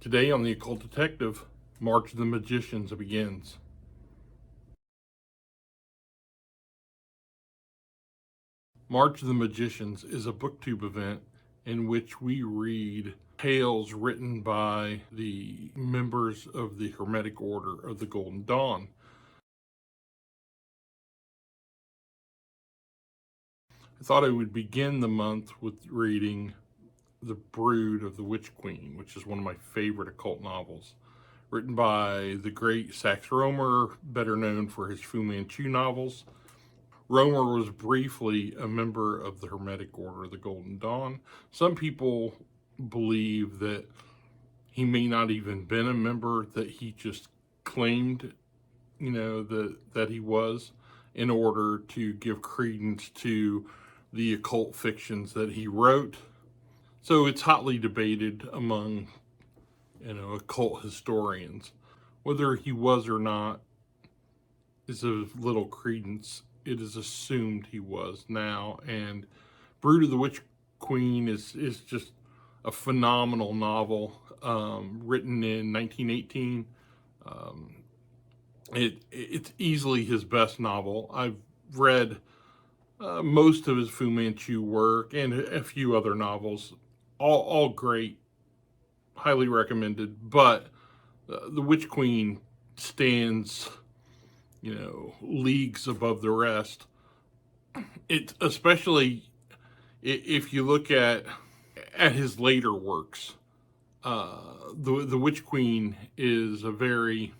Today on The Occult Detective, March of the Magicians begins. March of the Magicians is a booktube event in which we read tales written by the members of the Hermetic Order of the Golden Dawn. I thought I would begin the month with reading The Brood of the Witch Queen, which is one of my favorite occult novels, written by the great Sax Rohmer, better known for his Fu Manchu novels. Rohmer was briefly a member of the Hermetic Order of the Golden Dawn. Some people believe that he may not even been a member, that he just claimed, that he was, in order to give credence to the occult fictions that he wrote. So it's hotly debated among, occult historians. Whether he was or not is of little credence. It is assumed he was now. And Brood of the Witch Queen is just a phenomenal novel, written in 1918. It's easily his best novel. I've read most of his Fu Manchu work and a few other novels, all great, highly recommended. But The Witch Queen stands, leagues above the rest. It, especially if you look at his later works. The Witch Queen is a very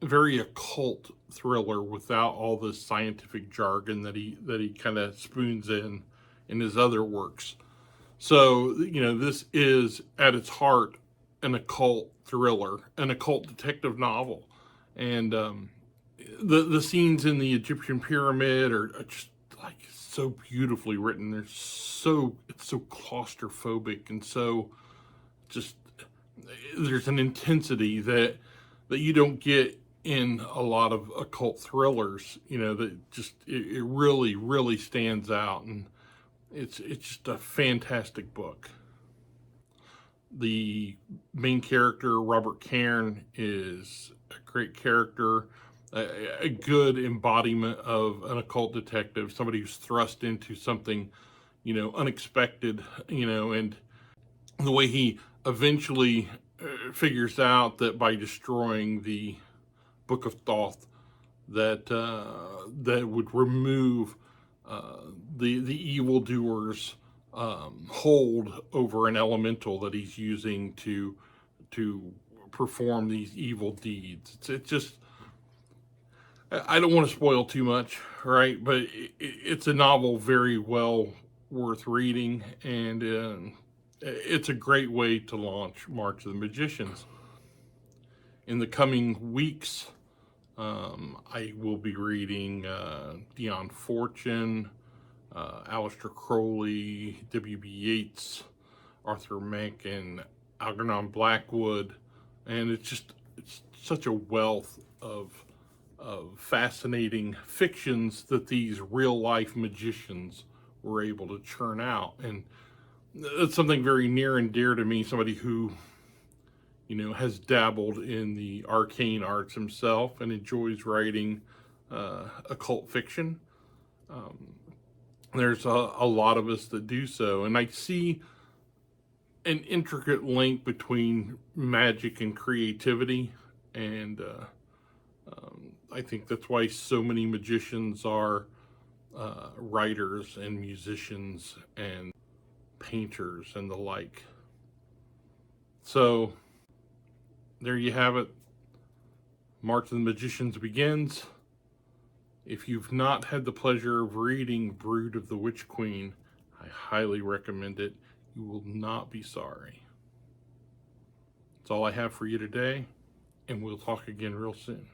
occult thriller without all the scientific jargon that he kind of spoons in his other works. So, this is at its heart an occult thriller, an occult detective novel. And the scenes in the Egyptian pyramid are just like so beautifully written. It's so claustrophobic, and so just there's an intensity that you don't get in a lot of occult thrillers, that just it really stands out, and it's just a fantastic book. The main character, Robert Cairn, is a great character, a good embodiment of an occult detective, somebody who's thrust into something, unexpected, and the way he eventually figures out that by destroying the Book of Thoth, that would remove the evildoer's hold over an elemental that he's using to perform these evil deeds. It's just, I don't want to spoil too much, right? But it's a novel very well worth reading, and it's a great way to launch March of the Magicians. In the coming weeks, I will be reading Dion Fortune, Aleister Crowley, W.B. Yeats, Arthur Machen, Algernon Blackwood, and it's such a wealth of fascinating fictions that these real life magicians were able to churn out. And that's something very near and dear to me, somebody who has dabbled in the arcane arts himself and enjoys writing occult fiction. There's a lot of us that do so, and I see an intricate link between magic and creativity, and I think that's why so many magicians are writers and musicians and painters and the like. So there you have it. March of the Magicians begins. If you've not had the pleasure of reading Brood of the Witch Queen, I highly recommend it. You will not be sorry. That's all I have for you today, and we'll talk again real soon.